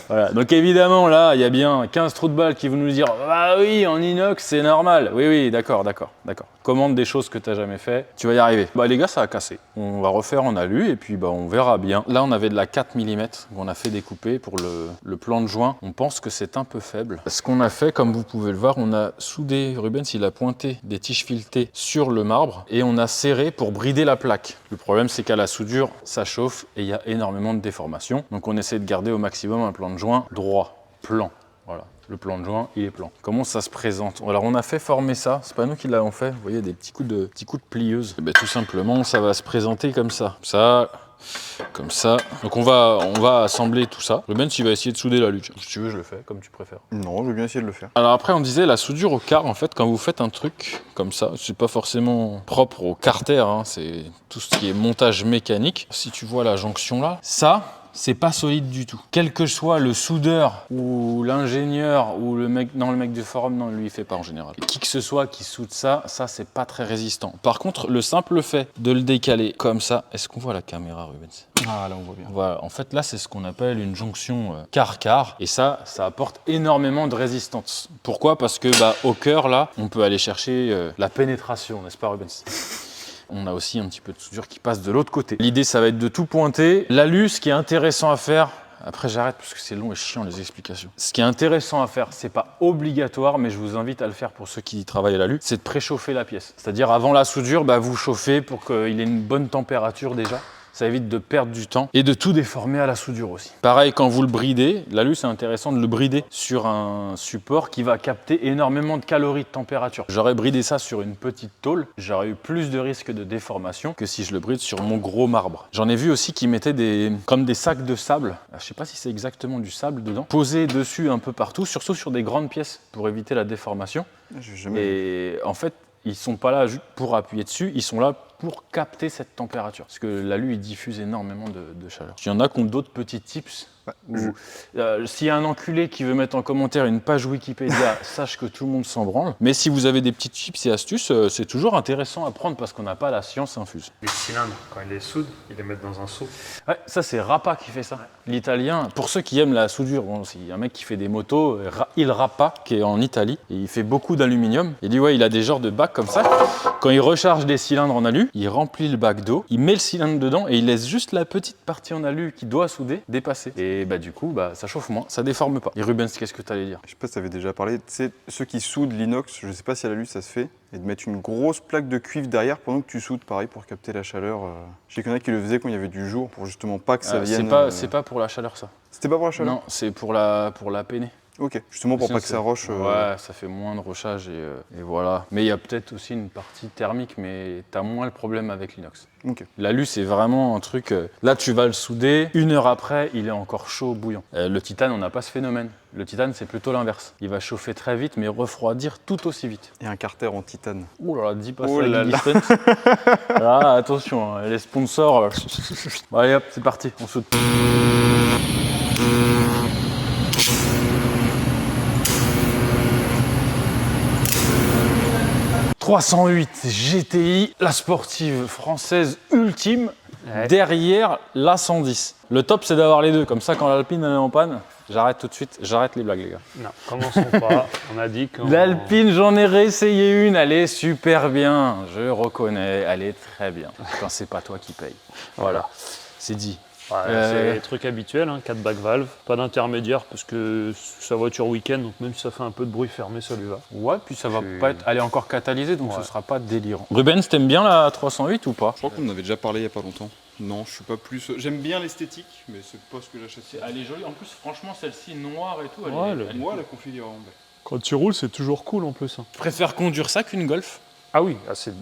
[SPEAKER 2] Voilà. Donc évidemment, là, il y a bien 15 trous de balles qui vont nous dire « Ah oui, en inox, c'est normal. » Oui, d'accord. Commande des choses que tu n'as jamais fait, tu vas y arriver. Bah les gars, ça a cassé. On va refaire en alu et puis bah on verra bien. Là, on avait de la 4 mm qu'on a fait découper pour le plan de joint. On pense que c'est un peu faible. Ce qu'on a fait, comme vous pouvez le voir, on a soudé, Rubens, il a pointé des tiges filetées sur le marbre et on a serré pour brider la plaque. Le problème, c'est qu'à la soudure, ça chauffe et il y a énormément de déformations. Donc on essaie de garder au maximum un plan de joint droit, plan. Voilà. Le plan de joint, il est plan. Comment ça se présente? Alors on a fait former ça, c'est pas nous qui l'avons fait. Vous voyez des petits coups de plieuse. Et bien, tout simplement, ça va se présenter comme ça. Comme ça. Donc on va assembler tout ça. Rubens, il va essayer de souder la lutte. Si tu veux, je le fais, comme tu préfères.
[SPEAKER 9] Non, je vais bien essayer de le faire.
[SPEAKER 2] Alors après, on disait la soudure au quart, en fait, quand vous faites un truc comme ça, c'est pas forcément propre au carter, hein, c'est tout ce qui est montage mécanique. Si tu vois la jonction là, ça, c'est pas solide du tout. Quel que soit le soudeur ou l'ingénieur ou le mec du forum, non, lui il fait pas en général. Qui que ce soit qui soude ça c'est pas très résistant. Par contre, le simple fait de le décaler comme ça, est-ce qu'on voit la caméra, Rubens?
[SPEAKER 9] Ah là on voit bien.
[SPEAKER 2] Voilà, en fait là c'est ce qu'on appelle une jonction quart-quart et ça apporte énormément de résistance. Pourquoi? Parce que au cœur là, on peut aller chercher la pénétration, n'est-ce pas, Rubens? On a aussi un petit peu de soudure qui passe de l'autre côté. L'idée, ça va être de tout pointer. L'alu, ce qui est intéressant à faire, après j'arrête parce que c'est long et chiant les explications. Ce qui est intéressant à faire, c'est pas obligatoire, mais je vous invite à le faire pour ceux qui travaillent à l'alu, c'est de préchauffer la pièce. C'est-à-dire avant la soudure, vous chauffez pour qu'il ait une bonne température déjà. Ça évite de perdre du temps et de tout déformer à la soudure aussi. Pareil, quand vous le bridez, l'alu, c'est intéressant de le brider sur un support qui va capter énormément de calories de température. J'aurais bridé ça sur une petite tôle, j'aurais eu plus de risque de déformation que si je le bride sur mon gros marbre. J'en ai vu aussi qui mettaient comme des sacs de sable, je sais pas si c'est exactement du sable dedans, posés dessus un peu partout, surtout sur des grandes pièces pour éviter la déformation. Et en fait, ils sont pas là juste pour appuyer dessus, ils sont là pour capter cette température. Parce que l'alu, il diffuse énormément de chaleur. Il y en a qui ont d'autres petits tips. S'il y a un enculé qui veut mettre en commentaire une page Wikipédia, sache que tout le monde s'en branle. Mais si vous avez des petits tips et astuces, c'est toujours intéressant à prendre parce qu'on n'a pas la science infuse.
[SPEAKER 3] Les cylindres, quand ils les soudent, ils les mettent dans un seau.
[SPEAKER 2] Ouais, ça c'est Rappa qui fait ça. L'italien, pour ceux qui aiment la soudure, il y a un mec qui fait des motos, il Rappa, qui est en Italie, et il fait beaucoup d'aluminium. Il dit il a des genres de bacs comme ça. Quand il recharge des cylindres en alu, il remplit le bac d'eau, il met le cylindre dedans et il laisse juste la petite partie en alu qui doit souder dépasser. Et du coup, ça chauffe moins, ça déforme pas. Et Rubens, qu'est-ce que tu allais dire?
[SPEAKER 9] Je sais pas si tu avais déjà parlé, tu sais, ceux qui soudent l'inox, je sais pas si à l'alu ça se fait, et de mettre une grosse plaque de cuivre derrière pendant que tu soudes, pareil, pour capter la chaleur. Je sais qu'il y en a qui le faisaient quand il y avait du jour, pour justement pas que ça vienne...
[SPEAKER 2] C'est pas pour la chaleur, ça.
[SPEAKER 9] C'était pas pour la chaleur?
[SPEAKER 2] Non, c'est pour la peinée.
[SPEAKER 9] Ok, justement pour pas que ça roche.
[SPEAKER 2] Ouais, ça fait moins de rochage et voilà. Mais il y a peut-être aussi une partie thermique, mais t'as moins le problème avec l'inox.
[SPEAKER 9] Ok.
[SPEAKER 2] L'alu, c'est vraiment un truc. Là, tu vas le souder, 1 heure après, il est encore chaud, bouillant. Le titane, on n'a pas ce phénomène. Le titane, c'est plutôt l'inverse. Il va chauffer très vite, mais refroidir tout aussi vite.
[SPEAKER 9] Et un carter en titane.
[SPEAKER 2] Ouh là là, dis pas ça, là. Là, attention, les sponsors. Bon, allez hop, c'est parti, on soude. 308 GTI, la sportive française ultime, derrière la 110. Le top, c'est d'avoir les deux. Comme ça, quand l'Alpine est en panne, j'arrête tout de suite, j'arrête les blagues, les gars.
[SPEAKER 3] Non, commençons pas. On a dit que...
[SPEAKER 2] L'Alpine, j'en ai réessayé une, elle est super bien. Je reconnais, elle est très bien. Quand c'est pas toi qui paye. Voilà, c'est dit.
[SPEAKER 3] Ouais, c'est les trucs habituels, 4 bacs valves, pas d'intermédiaire parce que c'est sa voiture week-end, donc même si ça fait un peu de bruit fermé, ça lui va.
[SPEAKER 2] Ouais, puis ça va pas être... Elle est encore catalysée, donc ce sera pas délirant. Rubens, t'aimes bien la 308 ou pas?
[SPEAKER 9] Je crois qu'on en avait déjà parlé il y a pas longtemps. Non, je suis pas plus... J'aime bien l'esthétique, mais c'est pas ce que j'achète.
[SPEAKER 2] Elle est jolie, en plus franchement celle-ci noire et tout,
[SPEAKER 9] Moi, la configuration.
[SPEAKER 3] Quand tu roules, c'est toujours cool en plus.
[SPEAKER 2] Je préfère conduire ça qu'une Golf.
[SPEAKER 3] Ah oui, c'est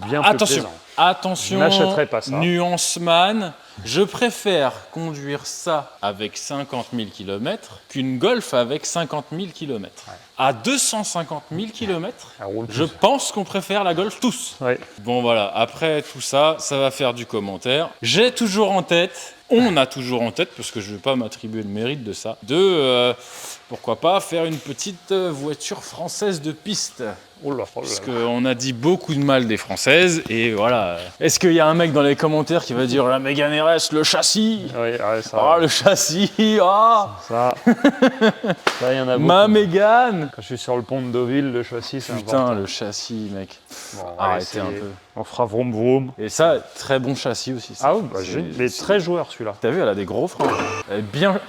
[SPEAKER 3] bien plus plaisant.
[SPEAKER 2] Attention,
[SPEAKER 3] je n'achèterai pas ça.
[SPEAKER 2] Nuance man, Je préfère conduire ça avec 50 000 km qu'une Golf avec 50 000 km. À 250 000 km, je pense qu'on préfère la Golf tous.
[SPEAKER 3] Ouais.
[SPEAKER 2] Bon voilà, après tout ça, ça va faire du commentaire. J'ai toujours en tête, on a toujours en tête, parce que je ne vais pas m'attribuer le mérite de ça, pourquoi pas faire une petite voiture française de piste. Parce qu'on a dit beaucoup de mal des françaises, et voilà. Est-ce qu'il y a un mec dans les commentaires qui va dire la Mégane RS, le châssis?
[SPEAKER 3] Ouais, ça.
[SPEAKER 2] Ah, le châssis, ah
[SPEAKER 3] Ça, il y en a beaucoup.
[SPEAKER 2] Ma Mégane.
[SPEAKER 3] Quand je suis sur le pont de Deauville, le châssis, c'est
[SPEAKER 2] Putain,
[SPEAKER 3] important.
[SPEAKER 2] le châssis, mec.
[SPEAKER 3] Bon,
[SPEAKER 2] Arrêtez un peu.
[SPEAKER 3] On fera vroom vroom.
[SPEAKER 2] Et ça, très bon châssis aussi. Ça.
[SPEAKER 3] Ah oui, mais très joueur celui-là.
[SPEAKER 2] T'as vu, elle a des gros freins. Elle est bien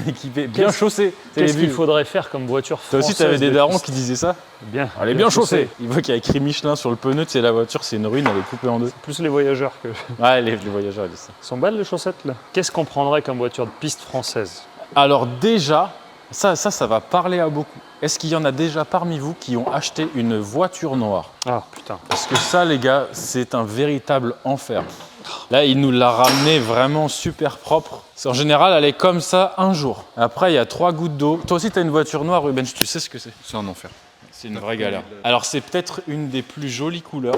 [SPEAKER 2] équipée, bien chaussée.
[SPEAKER 3] Qu'est-ce qu'il faudrait faire comme voiture
[SPEAKER 2] Toi
[SPEAKER 3] française?
[SPEAKER 2] aussi, t'avais des darons
[SPEAKER 3] piste.
[SPEAKER 2] qui disaient ça?
[SPEAKER 3] Bien.
[SPEAKER 2] Elle est bien chaussée. Il voit qu'il y a écrit Michelin sur le pneu, tu sais, la voiture, c'est une ruine, elle est coupée en deux.
[SPEAKER 3] Plus les voyageurs que.
[SPEAKER 2] Ouais, les voyageurs, ils disent ça.
[SPEAKER 3] Elles sont belles les chaussettes là. Qu'est-ce qu'on prendrait comme voiture de piste française?
[SPEAKER 2] Alors déjà, ça va parler à beaucoup. Est-ce qu'il y en a déjà parmi vous qui ont acheté une voiture noire?
[SPEAKER 3] Ah putain.
[SPEAKER 2] Parce que ça, les gars, c'est un véritable enfer. Là, il nous l'a ramené vraiment super propre. En général, elle est comme ça un jour. Après, il y a 3 gouttes d'eau. Toi aussi, tu as une voiture noire, Rubens, tu sais ce que c'est?
[SPEAKER 9] C'est un enfer.
[SPEAKER 2] C'est une vraie galère. Alors, c'est peut-être une des plus jolies couleurs,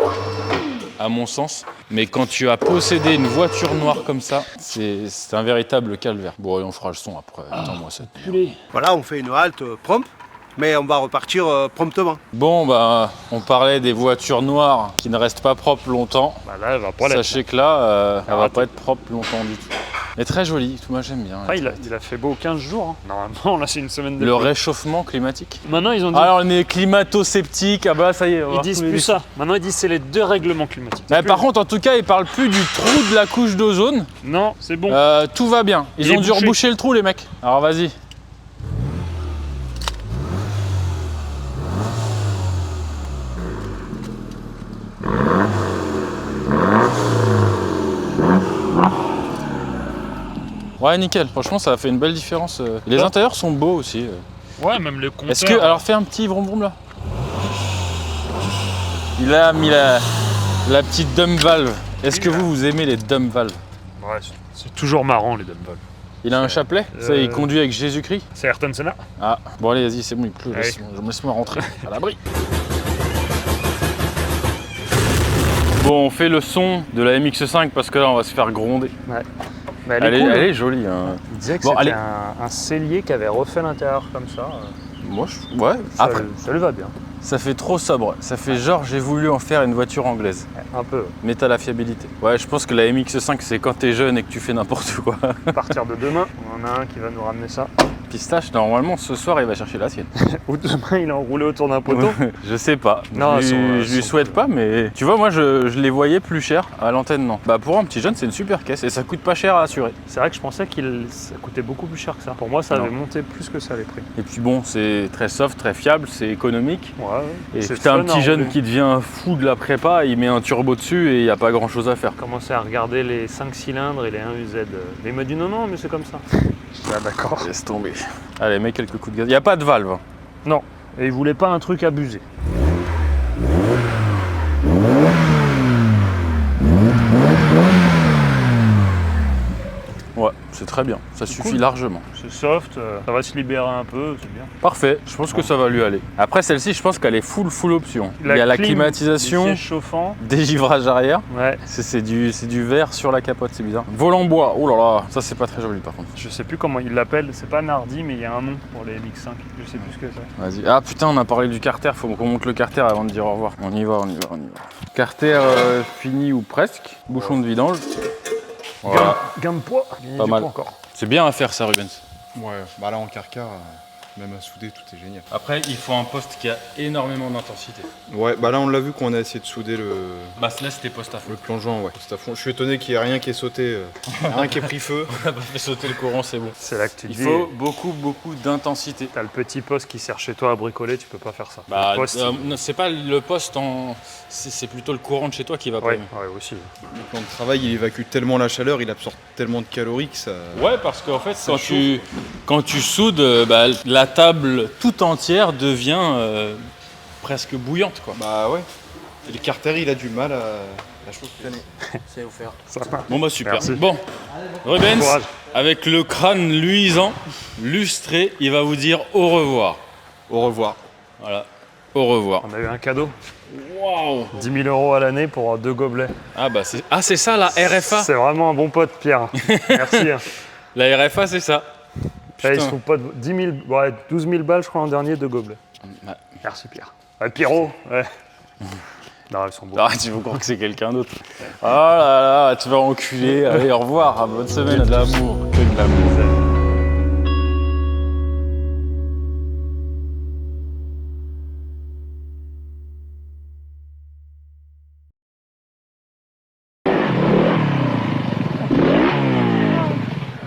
[SPEAKER 2] à mon sens. Mais quand tu as possédé une voiture noire comme ça, c'est un véritable calvaire. Bon, et on fera le son après. Attends-moi ça.
[SPEAKER 5] Voilà, on fait une halte prompte, mais on va repartir promptement.
[SPEAKER 2] Bon, bah, on parlait des voitures noires qui ne restent pas propres longtemps.
[SPEAKER 3] Bah là, elle va pas l'être.
[SPEAKER 2] Sachez que là, elle va pas être propre longtemps du tout. Mais très jolie, moi j'aime bien.
[SPEAKER 3] Ah, il a fait beau 15 jours. Hein. Normalement, là, c'est une semaine de
[SPEAKER 2] Le
[SPEAKER 3] pluie.
[SPEAKER 2] réchauffement climatique.
[SPEAKER 3] Maintenant, ils ont dit.
[SPEAKER 2] Alors, on est climato-sceptique, ah bah ça y est.
[SPEAKER 3] Ils disent plus ça. Maintenant, ils disent c'est les 2 règlements climatiques.
[SPEAKER 2] Mais par contre, en tout cas, ils parlent plus du trou de la couche d'ozone.
[SPEAKER 3] Non, c'est bon.
[SPEAKER 2] Tout va bien. Ils
[SPEAKER 3] Il est
[SPEAKER 2] ont dû
[SPEAKER 3] bouché.
[SPEAKER 2] reboucher le trou, les mecs. Alors vas-y. Ouais, nickel. Franchement, ça a fait une belle différence. Les intérieurs sont beaux aussi.
[SPEAKER 3] Ouais, même le compteur.
[SPEAKER 2] Est-ce que... Alors, fais un petit vroom vroom là. Il a mis la petite dump valve. Est-ce que vous aimez les dump valves?
[SPEAKER 3] Ouais, c'est toujours marrant les dump valves.
[SPEAKER 2] Il a un chapelet? Ça, il conduit avec Jésus-Christ?
[SPEAKER 3] C'est Ayrton Senna.
[SPEAKER 2] Ah, bon allez, vas-y, c'est bon, il pleut.
[SPEAKER 3] Allez.
[SPEAKER 2] Laisse-moi rentrer à l'abri. Bon, on fait le son de la MX-5 parce que là, on va se faire gronder.
[SPEAKER 3] Ouais. Mais
[SPEAKER 2] Elle
[SPEAKER 3] cool,
[SPEAKER 2] est jolie. Hein.
[SPEAKER 3] Il disait que
[SPEAKER 2] Bon,
[SPEAKER 3] c'était
[SPEAKER 2] allez.
[SPEAKER 3] un cellier qui avait refait l'intérieur comme ça.
[SPEAKER 2] Moi, ouais. Après,
[SPEAKER 3] Ça lui va bien.
[SPEAKER 2] ça fait trop sobre. Ça fait genre, j'ai voulu en faire une voiture anglaise.
[SPEAKER 3] Un peu.
[SPEAKER 2] Mais t'as la fiabilité. Ouais, je pense que la MX-5, c'est quand t'es jeune et que tu fais n'importe quoi.
[SPEAKER 3] À partir de demain, on en a un qui va nous ramener ça.
[SPEAKER 2] Pistache, normalement, ce soir, il va chercher la sienne.
[SPEAKER 3] Ou demain, il est enroulé autour d'un poteau.
[SPEAKER 2] Je sais pas.
[SPEAKER 3] Non,
[SPEAKER 2] je lui souhaite pas, mais tu vois, moi, je les voyais plus cher. À l'antenne, non. Bah, pour un petit jeune, c'est une super caisse et ça coûte pas cher à assurer.
[SPEAKER 3] C'est vrai que je pensais que ça coûtait beaucoup plus cher que ça. Pour moi, ça
[SPEAKER 2] Non.
[SPEAKER 3] avait monté plus que ça les prix.
[SPEAKER 2] Et puis bon, c'est très soft, très fiable, c'est économique.
[SPEAKER 3] Ouais.
[SPEAKER 2] Et
[SPEAKER 3] c'est
[SPEAKER 2] puis t'as un
[SPEAKER 3] fun à
[SPEAKER 2] petit jeune
[SPEAKER 3] rouler.
[SPEAKER 2] qui devient fou de la prépa, il met un turbo dessus et il n'y a pas grand chose à faire.
[SPEAKER 3] Commencer à regarder les 5 cylindres et les 1UZ. Mais il m'a dit non, mais c'est comme ça. Ah, d'accord.
[SPEAKER 2] Laisse tomber. Allez, mets quelques coups de gaz. Il n'y a pas de valve. Hein.
[SPEAKER 3] Non. Et il voulait pas un truc abusé.
[SPEAKER 2] Ouais, c'est très bien. Ça suffit largement.
[SPEAKER 3] C'est soft, ça va se libérer un peu, c'est bien.
[SPEAKER 2] Parfait, je pense que ça va lui aller. Après, celle-ci, je pense qu'elle est full option. Il y a la climatisation,
[SPEAKER 3] siège chauffant.
[SPEAKER 2] dégivrage arrière.
[SPEAKER 3] Ouais.
[SPEAKER 2] C'est du verre sur la capote, c'est bizarre. Volant bois, oh là là, ça c'est pas très joli par contre.
[SPEAKER 3] Je sais plus comment il l'appelle, c'est pas Nardi, mais il y a un nom pour les MX5. Je sais plus ce que c'est.
[SPEAKER 2] Vas-y. Ah putain, on a parlé du carter, faut qu'on monte le carter avant de dire au revoir. On y va. Carter fini ou presque, bouchon de vidange. Voilà.
[SPEAKER 3] Gain de poids.
[SPEAKER 2] Pas mal.
[SPEAKER 3] Encore.
[SPEAKER 2] C'est bien à faire ça, Rubens.
[SPEAKER 9] Ouais, bah là en carcar, même à souder, tout est génial.
[SPEAKER 2] Après, il faut un poste qui a énormément d'intensité.
[SPEAKER 9] Ouais, bah là on l'a vu qu'on a essayé de souder le
[SPEAKER 2] Bah là, c'était poste à fond.
[SPEAKER 9] plongeon, ouais. C'est à fond. Je suis étonné qu'il n'y ait rien qui ait sauté, rien qui ait pris feu.
[SPEAKER 2] On a pas fait sauter le courant, c'est bon.
[SPEAKER 3] C'est là que tu
[SPEAKER 2] Il
[SPEAKER 3] dis.
[SPEAKER 2] faut beaucoup d'intensité.
[SPEAKER 3] T'as le petit poste qui sert chez toi à bricoler, tu peux pas faire ça.
[SPEAKER 2] Bah,
[SPEAKER 3] Le poste,
[SPEAKER 2] non, c'est pas le poste c'est plutôt le courant de chez toi qui va pas.
[SPEAKER 3] ouais, aussi.
[SPEAKER 9] Le plan de travail, il évacue tellement la chaleur, il absorbe tellement de calories que ça...
[SPEAKER 2] Ouais, parce qu'en fait,
[SPEAKER 9] Ça
[SPEAKER 2] quand tu soudes, bah, la table tout entière devient presque bouillante, quoi.
[SPEAKER 9] Bah ouais. Et le carter, il a du mal à
[SPEAKER 8] C'est offert.
[SPEAKER 2] Bon bah super.
[SPEAKER 3] Merci.
[SPEAKER 2] Bon, Rubens,
[SPEAKER 3] Courage.
[SPEAKER 2] avec le crâne luisant, lustré, il va vous dire au revoir.
[SPEAKER 9] Au revoir.
[SPEAKER 2] Voilà, au revoir.
[SPEAKER 3] On a eu un cadeau.
[SPEAKER 2] Waouh.
[SPEAKER 3] 10 000 € à l'année pour 2 gobelets.
[SPEAKER 2] C'est ça la RFA.
[SPEAKER 3] C'est vraiment un bon pote, Pierre. Merci. Hein.
[SPEAKER 2] La RFA c'est ça.
[SPEAKER 3] Là, il
[SPEAKER 2] Putain.
[SPEAKER 3] se trouve pas de 10 000, ouais, 12 000 balles, je crois, en dernier, 2 gobelets.
[SPEAKER 2] Ouais.
[SPEAKER 3] Merci, Pierre. Pierrot, ouais. Non, ils sont beaux.
[SPEAKER 2] Arrête, tu veux croire que c'est quelqu'un d'autre. Oh là là, tu vas enculer. Allez, au revoir, bonne semaine. De l'amour, que de l'amour.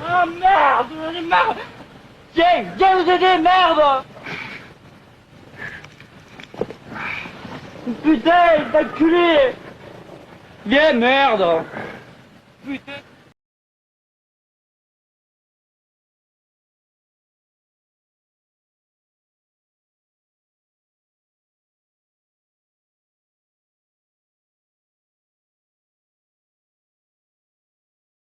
[SPEAKER 10] Ah merde, j'en ai marre. Viens vous aider, merde. Putain, t'as culé. Viens, merde. Putain.